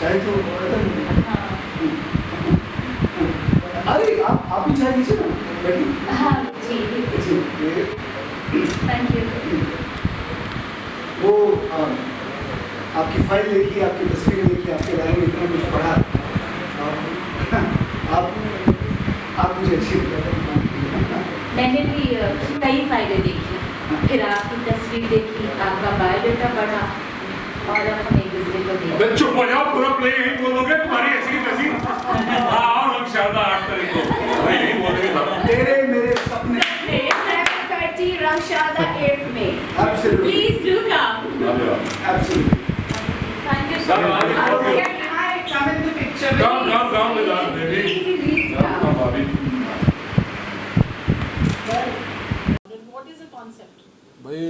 चाय तो हाँ अरे आप भी चाय लीजिए ना बैठिए। हाँ जी थैंक यू। वो आपकी फाइल देखी, आपकी तस्वीर देखी, आपके बारे में इतना कुछ पढ़ा, आप मुझे अच्छी मैंने भी कई फाइलें देखी, फिर आपकी तस्वीर देखी, आपका बायोडाटा पढ़ा और अब हम एक दूसरे को अबे देखते। चुप हो जाओ, पूरा प्ले यही बोलोगे, तुम्हारी ऐसी तैसी। हाँ और हम शारदा 8 तारीख को भाई यही बोलेंगे सारा। तेरे मेरे सपने 7:30 Ramshada 8th May. Absolutely. Please do come. Absolutely. Thank you so Come, much. Come in the picture. Come with us, baby. Please Come, come. भाभी। What is the concept? भाई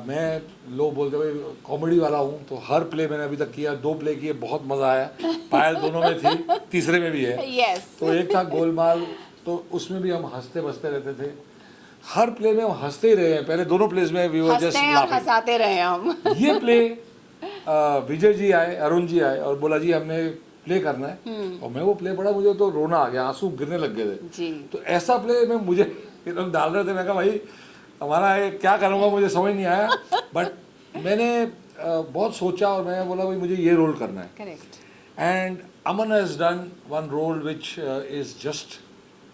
मैं लोग बोलते भाई कॉमेडी वाला हूँ, तो हर प्ले मैंने अभी तक किया, 2 प्ले किए, बहुत मज़ा आया। पायल दोनों में थी, तीसरे में भी है। Yes. तो एक था गोलमाल, तो उसमें भी हम हंसते बसते रहते थे। हर प्ले में हम हंसते ही रहे हैं। पहले दोनों प्लेस में वी वर हंसते जस्ट हैं और लाफिंग। हंसाते रहे हम। ये प्ले विजय जी आए, अरुण जी आए और बोला जी हमने प्ले करना है, और मैं वो प्ले पढ़ा, मुझे तो रोना आ गया, आंसू गिरने लग गए थे। जी। तो ऐसा प्ले में मुझे लोग डाल रहे थे, मैं कहा भाई हमारा ये क्या करूँगा, मुझे समझ नहीं आया। बट मैंने बहुत सोचा और मैंने बोला भाई मुझे ये रोल करना है। Correct. And Aman has done one role which is just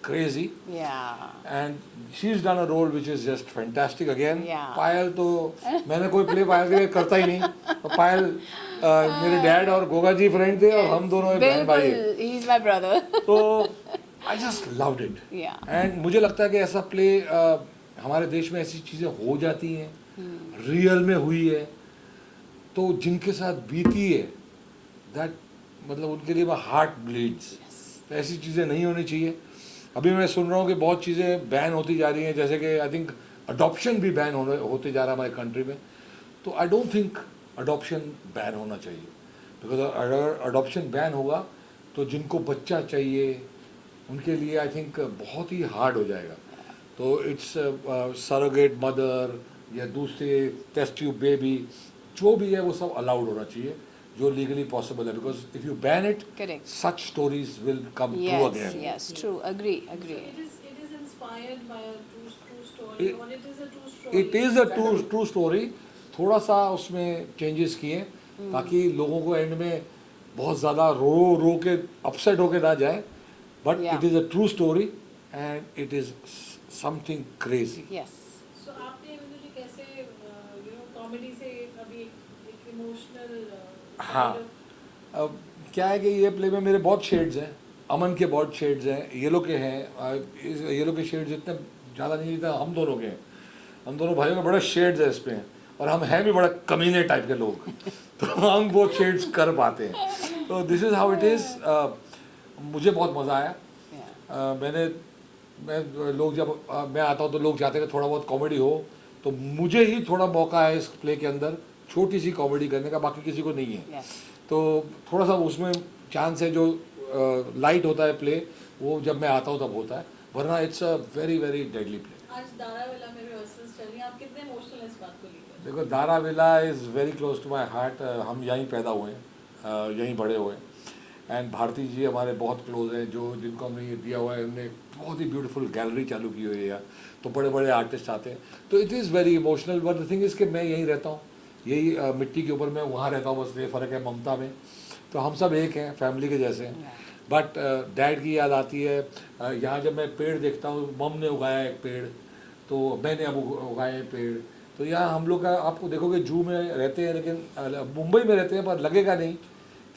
crazy, Yeah. and she's done a role which is just fantastic again. Yeah. पायल तो मैंने कोई प्ले पायल के लिए करता ही नहीं, तो पायल मेरे डैड और गोगा जी फ्रेंड थे और हम दोनों बहन भाई हैं। बिल्कुल, he is my brother. तो I just loved it. Yeah. And मुझे लगता है कि ऐसा प्ले हमारे देश में ऐसी चीज़ें हो जाती हैं, रियल में हुई है, तो जिनके साथ बीती है दैट मतलब उनके लिए हार्ट ब्लीड्स। तो ऐसी चीज़ें नहीं होनी चाहिए। अभी मैं सुन रहा हूँ कि बहुत चीज़ें बैन होती जा रही हैं, जैसे कि आई थिंक अडॉप्शन भी बैन होते जा रहा है हमारे कंट्री में। तो I don't think adoption ban होना चाहिए, बिकॉज अगर अडॉप्शन बैन होगा तो जिनको बच्चा चाहिए उनके लिए आई थिंक बहुत ही हार्ड हो जाएगा। तो इट्स सरोगेट मदर या दूसरे टेस्ट ट्यूब बेबी जो भी है वो सब अलाउड होना चाहिए जो लीगली पॉसिबल है, because if you ban it Correct. Such stories will come true Yes, again. yes, true. Agree, agree. It is inspired by a true story, It- or it is a true story. It is a true story. थोड़ा सा उसमें changes किए ताकि लोगों को and में बहुत ज़्यादा रो के अपसेट होके ना जाए, but Yeah. It is a true story and it is something crazy. Yes. So आपने मुझे कैसे कॉमेडी से अभी एक इमोशनल हाँ। अब क्या है कि ये प्ले में मेरे बहुत शेड्स हैं, अमन के बहुत शेड्स हैं, येलो के हैं। येलो के शेड्स इतने ज़्यादा नहीं, जितना हम दोनों के हैं। हम दोनों भाइयों में बड़े शेड्स हैं इस पे, और हम हैं भी बड़ा कमीने टाइप के लोग। तो हम वो शेड्स कर पाते हैं। तो this is how it is. मुझे बहुत मज़ा आया। मैं लोग जब मैं आता हूँ तो लोग चाहते हैं कि थोड़ा बहुत कॉमेडी हो, तो मुझे ही थोड़ा मौका है इस प्ले के अंदर छोटी सी कॉमेडी करने का, बाकी किसी को नहीं है। Yes. तो थोड़ा सा उसमें चांस है, जो लाइट होता है प्ले वो जब मैं आता हूँ तब होता है, वरना it's a very very deadly play. आज दारावेला में रिहर्सल्स चल रही हैं, आप कितने इमोशनल हैं इस बात को लेकर? देखो Daravila is very close to my heart. हम यहीं पैदा हुए हैं, यहीं बड़े हुए हैं, एंड भारती जी हमारे बहुत क्लोज हैं, जो जिनको हमने ये दिया हुआ है। हमने बहुत ही ब्यूटीफुल गैलरी चालू की हुई है, तो बड़े बड़े आर्टिस्ट आते हैं, तो it is very emotional. But the thing is कि मैं यहीं रहता हूँ, यही मिट्टी के ऊपर मैं वहाँ रहता हूँ, बस ये फ़र्क है ममता में। तो हम सब एक हैं, फैमिली के जैसे हैं। बट डैड की याद आती है। यहाँ जब मैं पेड़ देखता हूँ, मम ने उगाया एक पेड़, तो मैंने अब उगाए पेड़। तो यहाँ हम लोग का आपको देखोगे जू में रहते हैं, लेकिन मुंबई में रहते हैं, पर लगेगा नहीं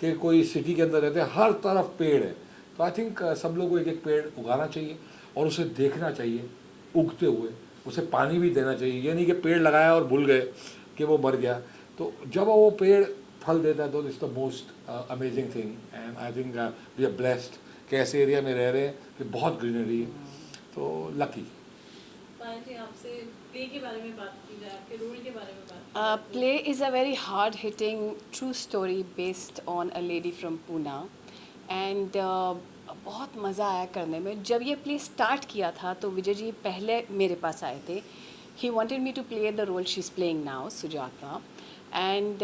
कि कोई सिटी के अंदर रहते हैं। हर तरफ पेड़ है। तो आई थिंक सब लोग को एक एक पेड़ उगाना चाहिए और उसे देखना चाहिए उगते हुए, उसे पानी भी देना चाहिए। ये नहीं कि पेड़ लगाया और भूल गए कि वो मर गया। तो जब वो पेड़ फल देता है तो it's the most amazing thing, and I think we are blessed कि ऐसे एरिया में रह रहे हैं कि बहुत ग्रीनरी है, तो लकी। पायल जी, आपसे प्ले के बारे में बात की जाए, आपके रोल के बारे में बात की जाए, तो- Play is a very hard-hitting true story based on a lady from Pune, and बहुत मज़ा आया करने में। जब ये प्ले स्टार्ट किया था तो विजय जी पहले मेरे पास आए थे। He wanted me to play the role she's playing now, Sujata, and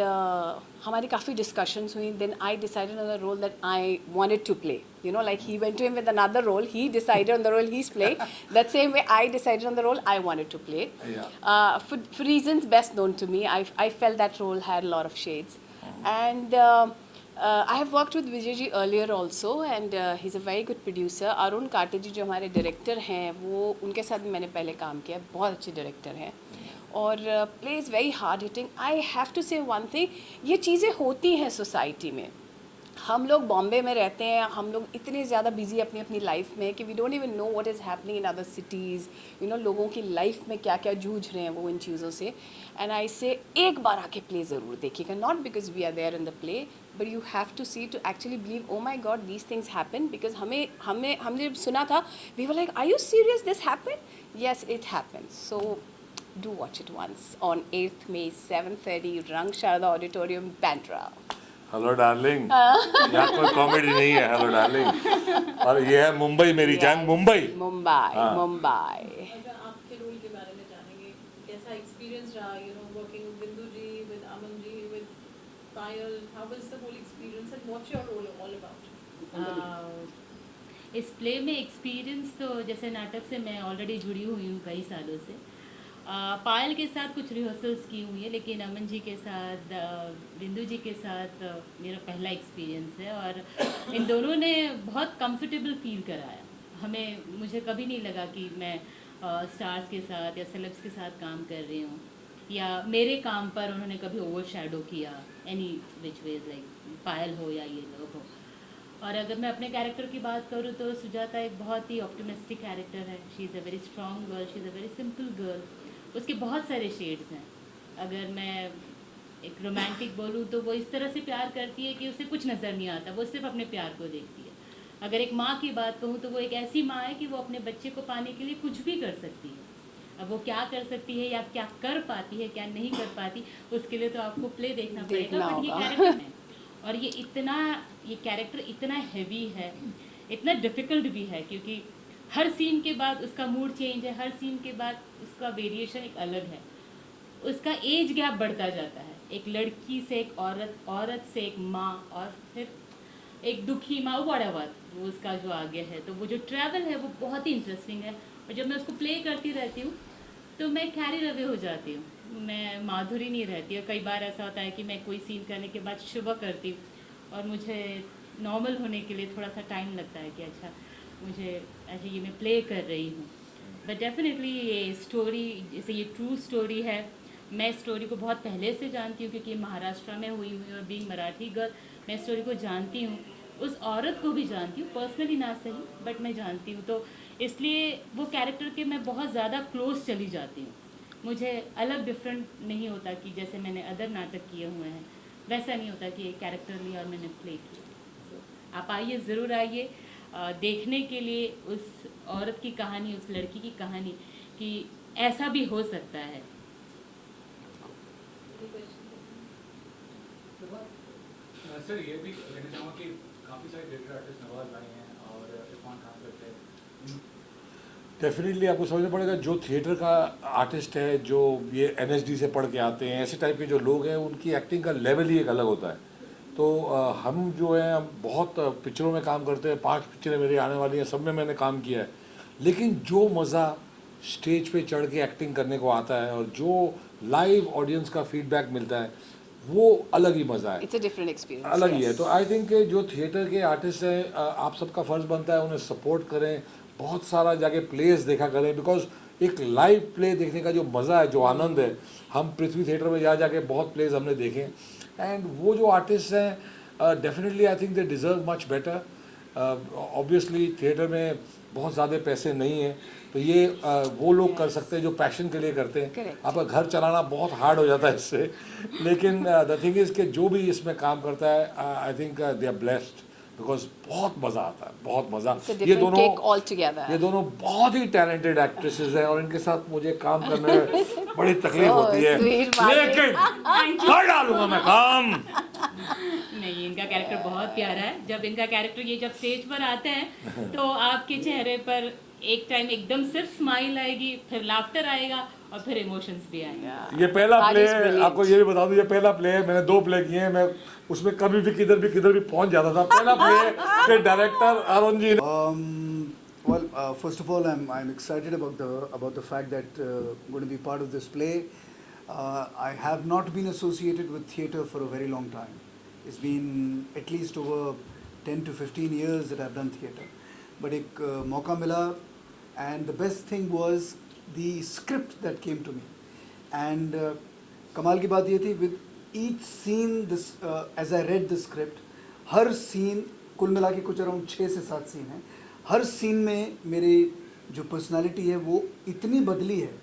हमारी काफ़ी डिस्कशंस हुई. Then I decided on the role that I wanted to play. You know, like he went to him with another role. He decided on the role he's playing. That same way, I decided on the role I wanted to play. Yeah. For reasons best known to me, I felt that role had a lot of shades. And I have worked with Vijay ji earlier also, and he's a very good producer. Arun Karte ji जो हमारे director हैं, वो उनके साथ भी मैंने पहले काम किया. बहुत अच्छे director हैं. और play is very hard hitting. I have to say one thing, ये चीज़ें होती हैं सोसाइटी में. हम लोग बॉम्बे में रहते हैं, हम लोग इतने ज़्यादा बिजी अपनी अपनी लाइफ में कि we don't even know what is happening in other cities. You know, लोगों की लाइफ में क्या क्या जूझ रहे हैं वो इन चीज़ों से. एंड आई से एक बार आके प्ले ज़रूर देखिएगा. Not because we are there in the play, but you have to see to actually believe, oh my God these things happen. Because हमने सुना था, we were like, are you serious, this happen? Yes, it happen. So do watch it once on 8th May 7:30 Rang Sharda Auditorium, Bandra. Hello darling. यहाँ कोई comedy नहीं है. Hello darling. और ये है मुंबई, मेरी जान मुंबई. मुंबई. अच्छा, आपके रोल के बारे में जानेंगे. कैसा एक्सपीरियंस रहा, you know, working with Bindu ji, with Aman ji, with Payal? How was the whole experience and what's your role all about? इस प्ले में एक्सपीरियंस तो जैसे नाटक से मैं ऑलरेडी जुड़ी हुई हूँ कई सालों से. पायल के साथ कुछ रिहर्सल्स की हुई है, लेकिन अमन जी के साथ, बिंदु जी के साथ मेरा पहला एक्सपीरियंस है. और इन दोनों ने बहुत कंफर्टेबल फील कराया. मुझे कभी नहीं लगा कि मैं स्टार्स के साथ या सेलेब्स के साथ काम कर रही हूँ, या मेरे काम पर उन्होंने कभी ओवर शैडो किया एनी विच वेज, लाइक पायल हो या ये लोग हो. और अगर मैं अपने कैरेक्टर की बात करूँ तो सुजाता एक बहुत ही ऑप्टिमिस्टिक कैरेक्टर है. She is a very strong girl, she is a very simple girl. उसके बहुत सारे शेड्स हैं. अगर मैं एक रोमांटिक बोलूँ तो वो इस तरह से प्यार करती है कि उसे कुछ नज़र नहीं आता, वो सिर्फ अपने प्यार को देखती है. अगर एक माँ की बात कहूँ तो वो एक ऐसी माँ है कि वो अपने बच्चे को पाने के लिए कुछ भी कर सकती है. अब वो क्या कर सकती है या क्या कर पाती है, क्या नहीं कर पाती, उसके लिए तो आपको प्ले देखना पड़ेगा. बट ये कैरेक्टर है, और ये कैरेक्टर इतना हैवी है, इतना डिफ़िकल्ट भी है, क्योंकि हर सीन के बाद उसका मूड चेंज है, हर सीन के बाद उसका वेरिएशन एक अलग है. उसका एज गैप बढ़ता जाता है, एक लड़की से एक औरत, औरत से एक माँ, और फिर एक दुखी माँ, व्हाटएवर वो उसका जो आगे है. तो वो जो ट्रैवल है वो बहुत ही इंटरेस्टिंग है. और जब मैं उसको प्ले करती रहती हूँ तो मैं कैरी अवे हो जाती हूँ, मैं माधुरी नहीं रहती. और कई बार ऐसा होता है कि मैं कोई सीन करने के बाद शुभ करती हूँ और मुझे नॉर्मल होने के लिए थोड़ा सा टाइम लगता है कि अच्छा मुझे ऐसे ये मैं प्ले कर रही हूँ. बट डेफिनेटली ये स्टोरी, जैसे ये ट्रू स्टोरी है, मैं स्टोरी को बहुत पहले से जानती हूँ क्योंकि महाराष्ट्र में हुई हुई और बीइंग मराठी गर्ल मैं स्टोरी को जानती हूँ. उस औरत को भी जानती हूँ, पर्सनली ना सही बट मैं जानती हूँ. तो इसलिए वो कैरेक्टर के मैं बहुत ज़्यादा क्लोज चली जाती हूँ. मुझे अलग डिफरेंट नहीं होता कि जैसे मैंने अदर नाटक किए हुए हैं वैसा नहीं होता कि एक कैरेक्टर लिया और मैंने प्ले किया. तो आप आइए, ज़रूर आइए देखने के लिए उस औरत की कहानी, उस लड़की की कहानी कि ऐसा भी हो सकता है. सर ये भी कहना चाहूँगा कि काफ़ी सारे थिएटर आर्टिस्ट नवाज भाई हैं और इरफान खान करते हैं. डेफिनेटली आपको समझना पड़ेगा, जो थिएटर का आर्टिस्ट है, जो ये NSD से पढ़ के आते हैं, ऐसे टाइप के जो लोग हैं, उनकी एक्टिंग का लेवल ही एक अलग होता है. तो हम जो है, हम बहुत पिक्चरों में काम करते हैं. 5 पिक्चरें मेरी आने वाली हैं, सब में मैंने काम किया है. लेकिन जो मज़ा स्टेज पे चढ़ के एक्टिंग करने को आता है और जो लाइव ऑडियंस का फीडबैक मिलता है, वो अलग ही मज़ा है. इट्स अ डिफरेंट एक्सपीरियंस, अलग ही है. तो आई थिंक जो थिएटर के आर्टिस्ट हैं, आप सबका फ़र्ज़ बनता है उन्हें सपोर्ट करें, बहुत सारा जाके प्लेस देखा करें. बिकॉज एक लाइव प्ले देखने का जो मज़ा है, जो आनंद है, हम पृथ्वी थिएटर में जाके बहुत प्लेस हमने देखे. एंड वो जो आर्टिस्ट हैं, definitely I think they deserve much better. Obviously theatre में बहुत ज़्यादा पैसे नहीं हैं, तो ये वो लोग कर सकते हैं जो पैशन के लिए करते हैं. Correct. आपका घर चलाना बहुत हार्ड हो जाता है इससे. लेकिन द थिंग इज़ कि जो भी इसमें काम करता है, I think they are blessed, because बहुत मज़ा आता है, बहुत मज़ा. ये दोनों बहुत ही टैलेंटेड एक्ट्रेसेस हैं और इनके साथ मुझे काम करने में बड़ी तकलीफ होती है, लेकिन कर डालूंगा मैं काम. नहीं, इनका कैरेक्टर बहुत प्यारा है. जब इनका कैरेक्टर ये जब स्टेज पर आते हैं तो आपके चेहरे पर एक टाइम एकदम सिर्फ स्माइल आएगी, फिर लाफ्टर आएगा और फिर इमोशंस भी आएंगे। ये पहला Raj प्ले is brilliant. आपको ये भी बता दूं, ये पहला प्ले है, मैंने 2 प्ले किए हैं, मैं उसमें कभी भी किधर भी पहुंच जाता था। पहला प्ले के डायरेक्टर अरुण जी ने Well, first of all, I'm excited about the fact that going to be part of this play. I have not been associated with theatre for a very long time. It's been at least over 10 to 15 years that I've done theatre. But एक मौका मिला, and the best thing was the script that came to me. And कमाल की बात ये थी, with each scene, this as I read the script, her scene कुल मिला के कुछ अराउंड 6 से 7 सीन हैं, हर सीन में मेरी जो पर्सनालिटी है वो इतनी बदली है.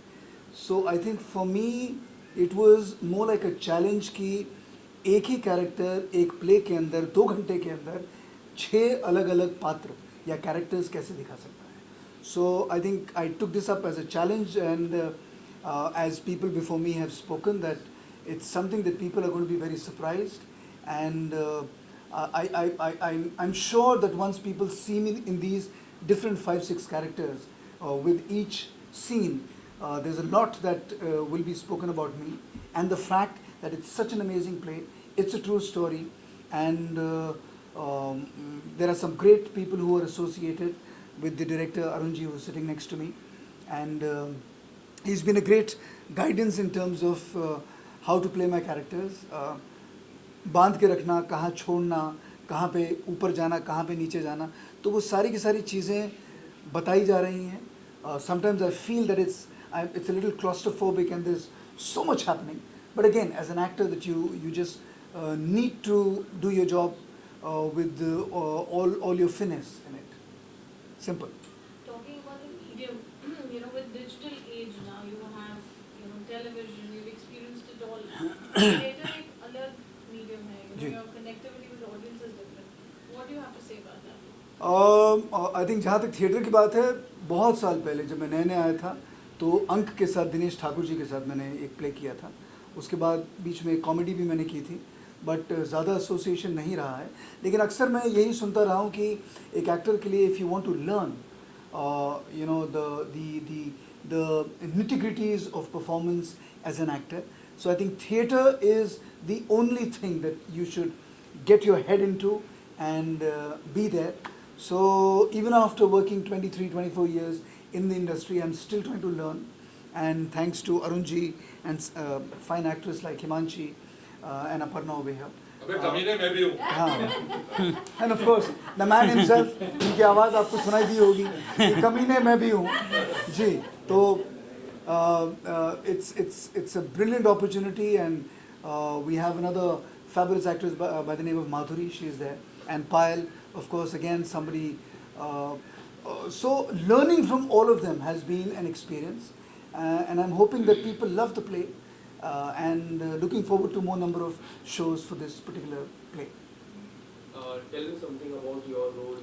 So I think for me it was more like a challenge कि एक ही कैरेक्टर एक प्ले के अंदर 2 घंटे के अंदर 6 अलग अलग पात्र या कैरेक्टर्स कैसे दिखा सकता है. So I think I took this up as a challenge, and as people before me have spoken that it's something that people are going to be very surprised, and I'm sure that once people see me in these different 5-6 characters with each scene, there's a lot that will be spoken about me, and the fact that it's such an amazing play, it's a true story, and there are some great people who are associated with the director Arunji, who's sitting next to me, and he's been a great guidance in terms of how to play my characters. बांध के रखना, कहाँ छोड़ना, कहाँ पे ऊपर जाना, कहाँ पे नीचे जाना, तो वो सारी की सारी चीज़ें बताई जा रही हैं. Sometimes I feel that it's a little claustrophobic and there's so much happening. But again, as an actor, that you just need to do your job with all your finesse in it. Simple. Talking about the medium, with digital age now, you have, television, you've experienced it all. Theatre एक अलग medium है, your connectivity with the audience is different. What do you have to say about that? I think जहाँ तक theatre की बात है, बहुत साल पहले जब मैं नए आया था, तो अंक के साथ, दिनेश ठाकुर जी के साथ मैंने एक प्ले किया था. उसके बाद बीच में कॉमेडी भी मैंने की थी, बट ज़्यादा एसोसिएशन नहीं रहा है. लेकिन अक्सर मैं यही सुनता रहा हूँ कि एक एक्टर के लिए, if you want to learn the nitty-gritties of performance as an actor, so I think theatre is the only thing that you should get your head into and be there. So even after working 23-24 years in the industry, I'm still trying to learn, and thanks to Arunji and fine actors like Himanshi and Aparna over here. अबे कमीने मैं भी हूँ. हाँ, and of course the man himself, उनकी आवाज़ आपको सुनाई दी होगी कि कमीने मैं भी हूँ जी. तो it's a brilliant opportunity, and we have another fabulous actress by the name of Madhuri. She is there, and Payal, of course, again somebody. So learning from all of them has been an experience, and I'm hoping that people love the play, and looking forward to more number of shows for this particular play. Tell me something about your role.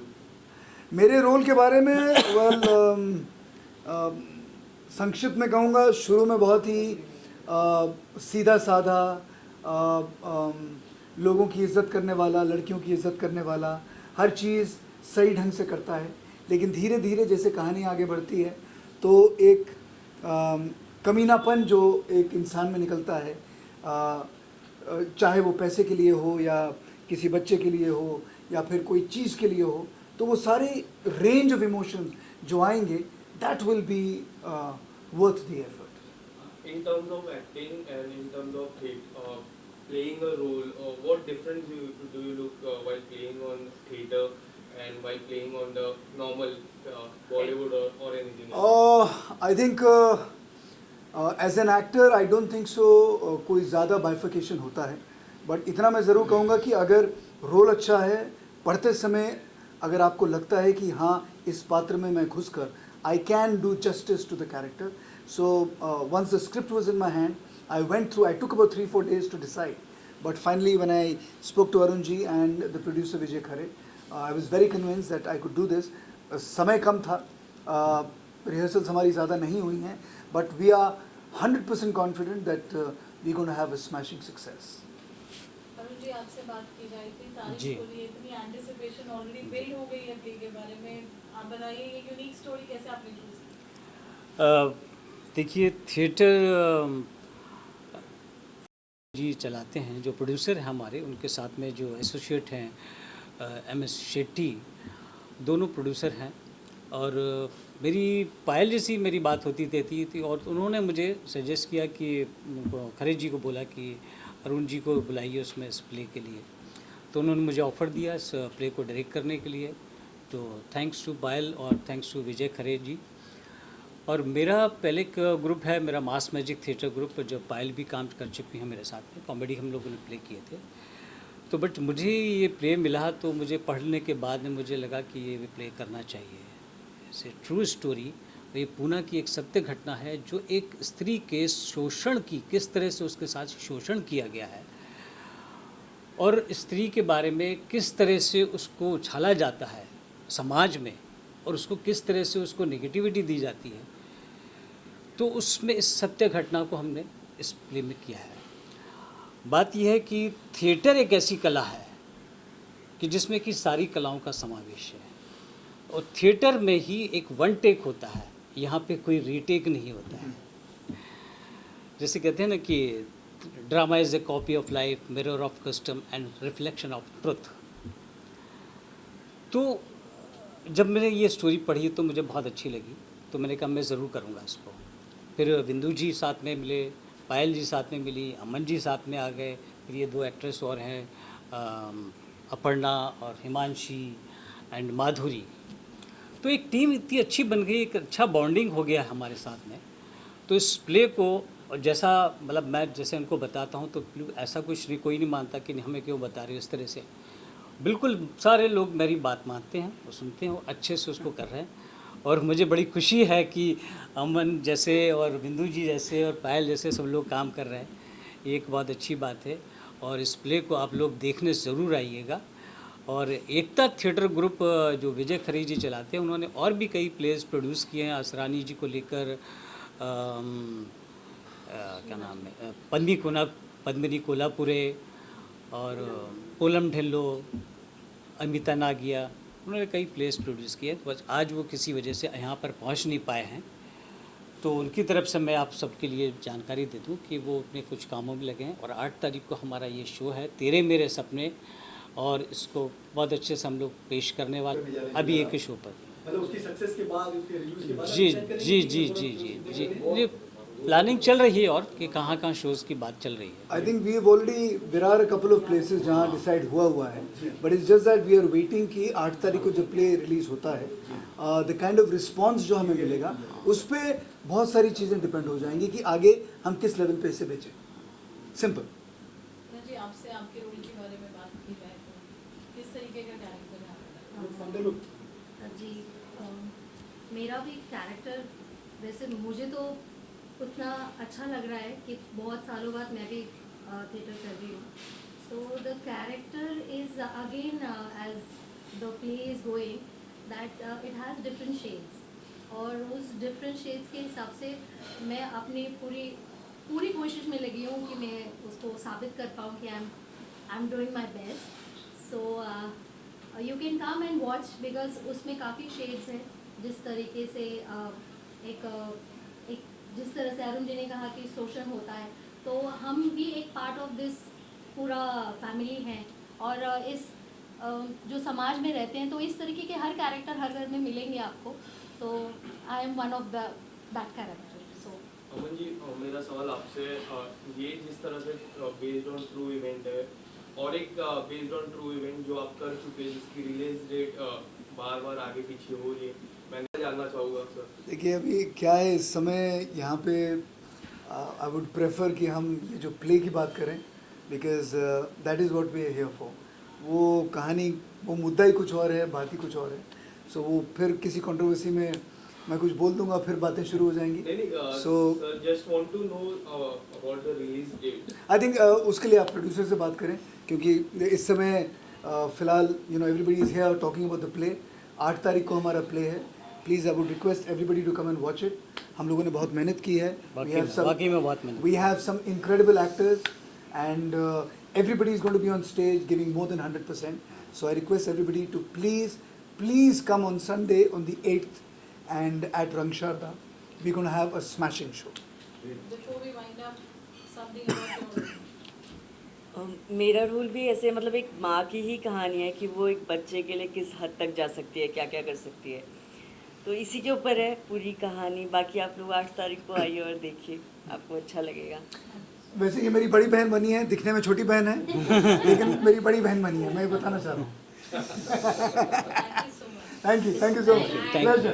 मेरे role के बारे में संक्षिप्त में कहूँगा, शुरू में बहुत ही सीधा साधा, लोगों की इज़्ज़त करने वाला, लड़कियों की इज़्ज़त करने वाला, हर चीज़ सही ढंग से करता है. लेकिन धीरे धीरे जैसे कहानी आगे बढ़ती है, तो एक कमीनापन जो एक इंसान में निकलता है, चाहे वो पैसे के लिए हो या किसी बच्चे के लिए हो या फिर कोई चीज़ के लिए हो, तो वो सारे रेंज ऑफ इमोशंस जो आएंगे, that will be worth the effort. In terms of acting and in terms of playing a role, what difference do you look while playing on theatre and while playing on the normal Bollywood or anything else? I think as an actor, I don't think so कोई ज़्यादा bifurcation होता है. But इतना मैं ज़रूर कहूँगा कि अगर रोल अच्छा है, पढ़ते समय अगर आपको लगता है कि हाँ इस पात्र में मैं घुस कर I can do justice to the character. So once the script was in my hand, I took about 3-4 days to decide. But finally when I spoke to Arunji and the producer Vijay Khare, I was very convinced that I could do this. समय कम था, rehearsals हमारी ज़्यादा नहीं हुई हैं, but we are 100% confident that we're going to have a smashing success. Arun ji, आपसे बात की जाए थी, तारीफ हो रही है, इतनी एंटिसिपेशन ऑलरेडी बिल्ड हो गई है प्ले के बारे में. आप बताइए, ये यूनिक स्टोरी कैसे आपने चूज की? देखिए थिएटर जी चलाते हैं, जो प्रोड्यूसर हैं हमारे, उनके साथ में जो एसोसिएट हैं MS शेट्टी, दोनों प्रोड्यूसर हैं। और मेरी पायल जैसी मेरी बात होती रहती थी और उन्होंने मुझे सजेस्ट किया कि खरे जी को बोला कि अरुण जी को बुलाइए उसमें इस प्ले के लिए। तो उन्होंने मुझे ऑफ़र दिया इस प्ले को डायरेक्ट करने के लिए। तो थैंक्स टू पायल और थैंक्स टू विजय खरे जी। और मेरा पहले एक ग्रुप है, मेरा मास मैजिक थिएटर ग्रुप, जो पायल भी काम कर चुकी हैं मेरे साथ में, कॉमेडी हम लोगों ने प्ले किए थे। तो बट मुझे ये प्ले मिला तो मुझे पढ़ने के बाद में मुझे लगा कि ये प्ले करना चाहिए। ऐसे ट्रू स्टोरी, ये पूना की एक सत्य घटना है जो एक स्त्री के शोषण की, किस तरह से उसके साथ शोषण किया गया है और स्त्री के बारे में किस तरह से उसको उछाला जाता है समाज में और उसको किस तरह से उसको नेगेटिविटी दी जाती है। तो उसमें इस सत्य घटना को हमने इस प्ले में किया है। बात यह है कि थिएटर एक ऐसी कला है कि जिसमें कि सारी कलाओं का समावेश है और थिएटर में ही एक वन टेक होता है, यहाँ पे कोई रीटेक नहीं होता है। जैसे कहते हैं ना कि drama is a copy of life, mirror of custom and reflection of truth. तो जब मैंने ये स्टोरी पढ़ी तो मुझे बहुत अच्छी लगी, तो मैंने कहा मैं ज़रूर करूँगा इसको। फिर बिंदु जी साथ में मिले, पायल जी साथ में मिली, अमन जी साथ में आ गए, फिर ये 2 एक्ट्रेस और हैं अपर्णा और हिमांशी एंड माधुरी। तो एक टीम इतनी अच्छी बन गई, एक अच्छा बॉन्डिंग हो गया हमारे साथ में। तो इस प्ले को जैसा मतलब मैं जैसे उनको बताता हूँ तो ऐसा कुछ नहीं, कोई नहीं मानता कि हमें क्यों बता रहे हो इस तरह से। बिल्कुल सारे लोग मेरी बात मानते हैं और सुनते हैं और अच्छे से उसको कर रहे हैं। और मुझे बड़ी खुशी है कि अमन जैसे और बिंदु जी जैसे और पायल जैसे सब लोग काम कर रहे हैं, ये एक बहुत अच्छी बात है। और इस प्ले को आप लोग देखने ज़रूर आइएगा। और एकता थिएटर ग्रुप जो विजय खरे जी चलाते हैं, उन्होंने और भी कई प्लेस प्रोड्यूस किए हैं असरानी जी को लेकर, क्या नाम है, पद्मिनी कोल्हापुरे और कोलम ढिल्लो, अमिता नागिया, उन्होंने कई प्लेस प्रोड्यूस किए। तो बस आज वो किसी वजह से यहाँ पर पहुँच नहीं पाए हैं, तो उनकी तरफ से मैं आप सबके लिए जानकारी दे दूँ कि वो अपने कुछ कामों में लगे हैं। और 8 तारीख को हमारा ये शो है, तेरे मेरे सपने, और इसको बहुत अच्छे से हम लोग पेश करने वाले अभी एक शो पर। मतलब उसकी सक्सेस के बाद, उसके रिव्यूज के बाद जी जी जी जी जी जी जी प्लानिंग चल रही है और कि कहाँ कहाँ शोज़ की बात चल रही है। I think we already there are a couple of places जहाँ डिसाइड हुआ है, but it's just that we are waiting कि 8 तारीख को जब प्ले रिलीज होता है द काइंड ऑफ रिस्पॉन्स जो हमें मिलेगा उस पर बहुत सारी चीज़ें डिपेंड हो जाएंगी कि आगे हम किस लेवल पे इसे बेचें। सिंपल। जी आपसे आपके रोल के बारे में बात की जाए तो किस तरीके का कैरेक्टर है? जी मेरा भी कैरेक्टर वैसे मुझे तो उतना अच्छा लग रहा है कि बहुत सालों बाद मैं भी थिएटर कर रही हूँ। So the character is again as the play is going that it has different shades, और उस डिफरेंट शेड्स के हिसाब से मैं अपनी पूरी कोशिश में लगी हूँ कि मैं उसको साबित कर पाऊँ कि I am doing my best. So you can come and watch because उसमें काफ़ी शेड्स हैं। जिस तरीके से एक जिस तरह से अरुण जी ने कहा कि शोषण होता है, तो हम भी एक पार्ट ऑफ दिस पूरा फैमिली हैं। और इस जो समाज में रहते हैं, तो इस तरीके के हर कैरेक्टर हर घर में मिलेंगे आपको। तो I am one of that character. So Aman ji, मेरा सवाल आपसे, ये जिस तरह से बेस्ड ऑन ट्रू इवेंट है और एक बेस्ड ऑन ट्रू इवेंट जो आप कर चुके हैं जिसकी रिलीज डेट बार बार आगे पीछे हो रही है, मैंने जानना चाहूँगा सर। देखिए अभी क्या है इस समय यहाँ पे आई वुड प्रेफर कि हम ये जो प्ले की बात करें, because that is what we are here for. वो कहानी, वो मुद्दा ही कुछ और है, बात ही कुछ और है। सो वो फिर किसी कंट्रोवर्सी में मैं कुछ बोल दूंगा, फिर बातें शुरू हो जाएंगी। So just want to know about the release date. I think उसके लिए आप प्रोड्यूसर से बात करें, क्योंकि इस समय फ़िलहाल everybody is here talking about the play. 8 तारीख को हमारा प्ले है। Please I would request everybody to come and watch it. हम लोगों ने बहुत मेहनत की है। We have some incredible actors and everybody is going to be on stage giving more than 100%. So I request everybody to please come on Sunday on the 8th and at Rangsharda. we're going to have a smashing show. Before we wind up, something about your मेरा role भी ऐसे मतलब एक माँ की ही कहानी है कि वो एक बच्चे के लिए किस हद तक जा सकती है, क्या क्या कर सकती है, तो इसी के ऊपर है पूरी कहानी। बाकी आप लोग 8 तारीख को आइए और देखिए, आपको अच्छा लगेगा। वैसे ये मेरी बड़ी बहन बनी है, दिखने में छोटी बहन है लेकिन मेरी बड़ी बहन बनी है, मैं ये बताना चाह रहा हूँ। Thank you so much. Thank you so much. Thank you. Pleasure.